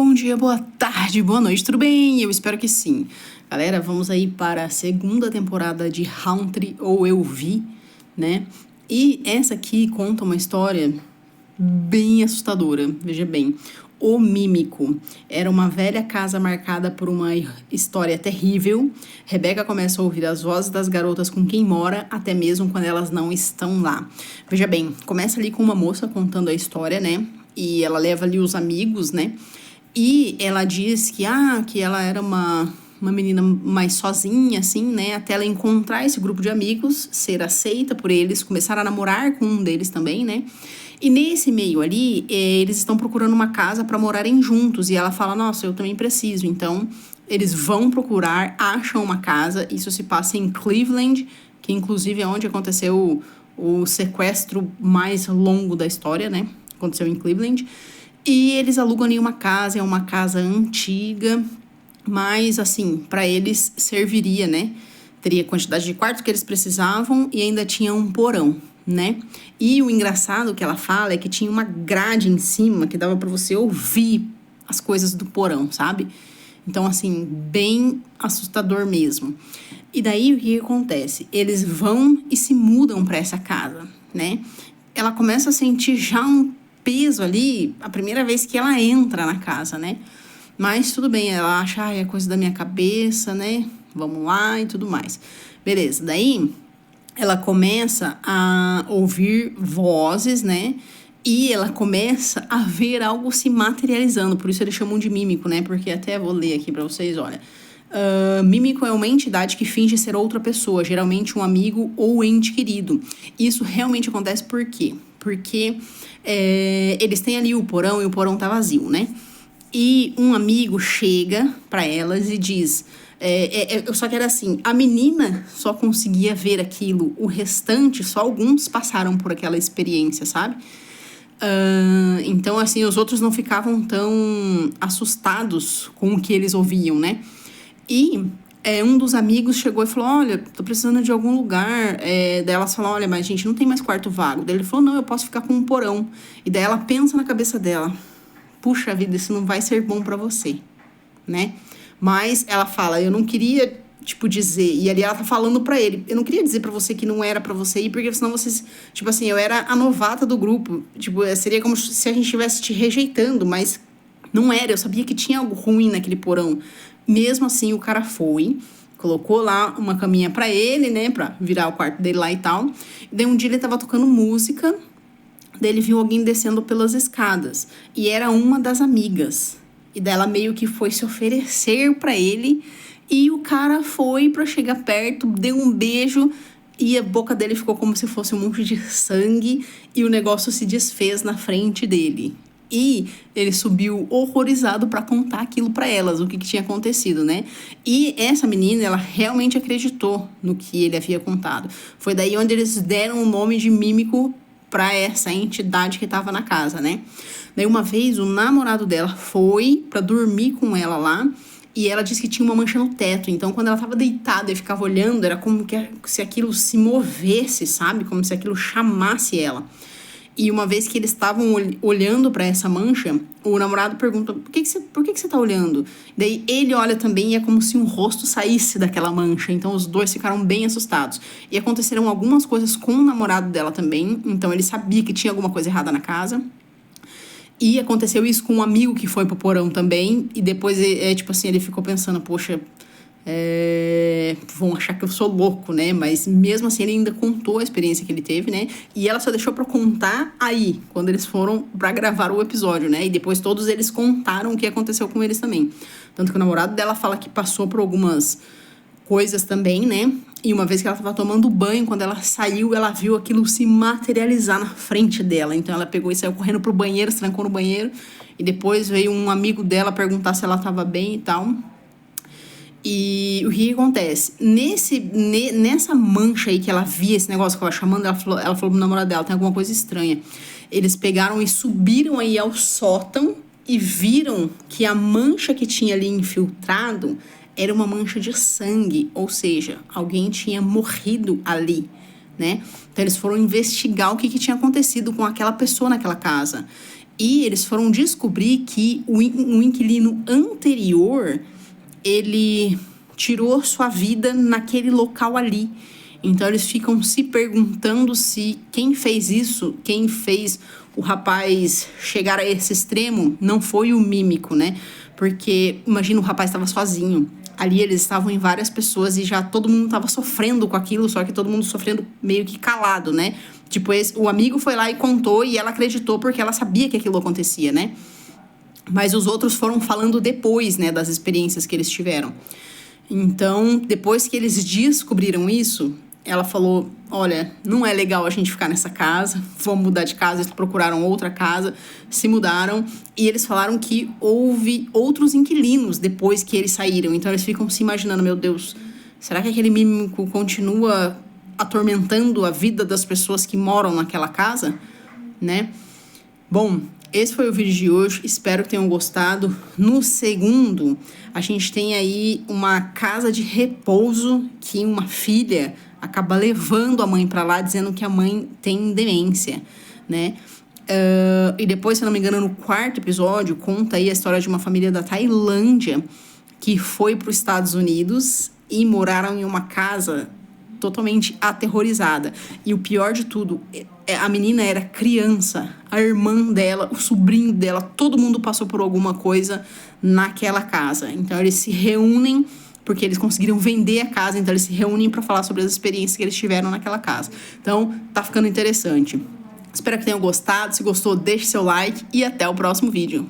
bom dia, boa tarde, boa noite, tudo bem? Eu espero que sim. Galera, vamos aí para a segunda temporada de Haunted ou Eu Vi, né? E essa aqui conta uma história bem assustadora, veja bem. O Mímico era uma velha casa marcada por uma história terrível. Rebeca começa a ouvir as vozes das garotas com quem mora, até mesmo quando elas não estão lá. Veja bem, começa ali com uma moça contando a história, né? E ela leva ali os amigos, né? E ela diz que ela era uma menina mais sozinha, assim, né? Até ela encontrar esse grupo de amigos, ser aceita por eles, começar a namorar com um deles também, né? E nesse meio ali, eles estão procurando uma casa para morarem juntos. E ela fala, nossa, eu também preciso. Então, eles vão procurar, acham uma casa. Isso se passa em Cleveland, que inclusive é onde aconteceu o sequestro mais longo da história, né? Aconteceu em Cleveland. E eles alugam ali uma casa, é uma casa antiga, mas assim, para eles serviria, né? Teria a quantidade de quartos que eles precisavam e ainda tinha um porão, né? E o engraçado que ela fala é que tinha uma grade em cima que dava para você ouvir as coisas do porão, sabe? Então, assim, bem assustador mesmo. E daí, o que acontece? Eles vão e se mudam para essa casa, né? Ela começa a sentir já um peso ali, a primeira vez que ela entra na casa, né? Mas tudo bem, ela acha, é coisa da minha cabeça, né? Vamos lá e tudo mais. Beleza, daí ela começa a ouvir vozes, né? E ela começa a ver algo se materializando, por isso eles chamam de mímico, né? Porque até vou ler aqui pra vocês, olha. Mímico é uma entidade que finge ser outra pessoa, geralmente um amigo ou ente querido. Isso realmente acontece por quê? Porque eles têm ali o porão e o porão tá vazio, né? E um amigo chega pra elas e diz... só que era assim, a menina só conseguia ver aquilo, o restante, só alguns passaram por aquela experiência, sabe? Então, assim, os outros não ficavam tão assustados com o que eles ouviam, né? E um dos amigos chegou e falou, olha, tô precisando de algum lugar. Daí elas falaram, olha, mas a gente não tem mais quarto vago. Daí ele falou, não, eu posso ficar com um porão. E daí ela pensa na cabeça dela, puxa vida, isso não vai ser bom pra você, né? Mas ela fala, eu não queria, dizer... E ali ela tá falando pra ele, eu não queria dizer pra você que não era pra você ir, porque senão você... eu era a novata do grupo. Seria como se a gente estivesse te rejeitando, mas não era. Eu sabia que tinha algo ruim naquele porão. Mesmo assim, o cara foi, colocou lá uma caminha pra ele, né? Pra virar o quarto dele lá e tal. E daí um dia ele tava tocando música, daí ele viu alguém descendo pelas escadas. E era uma das amigas. E daí ela meio que foi se oferecer pra ele. E o cara foi pra chegar perto, deu um beijo. E a boca dele ficou como se fosse um monte de sangue. E o negócio se desfez na frente dele. E ele subiu horrorizado pra contar aquilo pra elas, o que tinha acontecido, né? E essa menina, ela realmente acreditou no que ele havia contado. Foi daí onde eles deram o nome de mímico pra essa entidade que tava na casa, né? Daí uma vez o namorado dela foi pra dormir com ela lá e ela disse que tinha uma mancha no teto. Então quando ela tava deitada e ficava olhando, era como se aquilo se movesse, sabe? Como se aquilo chamasse ela. E uma vez que eles estavam olhando pra essa mancha, o namorado pergunta, por que você tá olhando? Daí ele olha também e é como se um rosto saísse daquela mancha. Então os dois ficaram bem assustados. E aconteceram algumas coisas com o namorado dela também. Então ele sabia que tinha alguma coisa errada na casa. E aconteceu isso com um amigo que foi pro porão também. E depois, ele ficou pensando, poxa... vão achar que eu sou louco, né? Mas mesmo assim ele ainda contou a experiência que ele teve, né? E ela só deixou pra contar aí, quando eles foram pra gravar o episódio, né? E depois todos eles contaram o que aconteceu com eles também. Tanto que o namorado dela fala que passou por algumas coisas também, né? E uma vez que ela tava tomando banho, quando ela saiu, ela viu aquilo se materializar na frente dela. Então ela pegou e saiu correndo pro banheiro, se trancou no banheiro. E depois veio um amigo dela perguntar se ela tava bem e tal. E o que acontece? Nessa mancha aí que ela via esse negócio que ela chamando, ela falou pro namorado dela, tem alguma coisa estranha. Eles pegaram e subiram aí ao sótão e viram que a mancha que tinha ali infiltrado era uma mancha de sangue, ou seja, alguém tinha morrido ali, né? Então eles foram investigar o que tinha acontecido com aquela pessoa naquela casa. E eles foram descobrir que o inquilino anterior, ele tirou sua vida naquele local ali. Então eles ficam se perguntando se quem fez isso, quem fez o rapaz chegar a esse extremo, não foi o mímico, né? Porque imagina, o rapaz estava sozinho. Ali eles estavam em várias pessoas e já todo mundo estava sofrendo com aquilo, só que todo mundo sofrendo meio que calado, né? Tipo, o amigo foi lá e contou e ela acreditou porque ela sabia que aquilo acontecia, né? Mas os outros foram falando depois, né, das experiências que eles tiveram. Então, depois que eles descobriram isso, ela falou, olha, não é legal a gente ficar nessa casa, vamos mudar de casa. Eles procuraram outra casa, se mudaram, e eles falaram que houve outros inquilinos depois que eles saíram. Então eles ficam se imaginando, meu Deus, será que aquele mímico continua atormentando a vida das pessoas que moram naquela casa, né? Bom, esse foi o vídeo de hoje, espero que tenham gostado. No segundo, a gente tem aí uma casa de repouso que uma filha acaba levando a mãe para lá, dizendo que a mãe tem demência, né? E depois, se eu não me engano, no quarto episódio, conta aí a história de uma família da Tailândia que foi para os Estados Unidos e moraram em uma casa totalmente aterrorizada. E o pior de tudo, a menina era criança, a irmã dela, o sobrinho dela, todo mundo passou por alguma coisa naquela casa. Então eles se reúnem porque eles conseguiram vender a casa, então eles se reúnem para falar sobre as experiências que eles tiveram naquela casa. Então tá ficando interessante. Espero que tenham gostado. Se gostou, deixe seu like e até o próximo vídeo.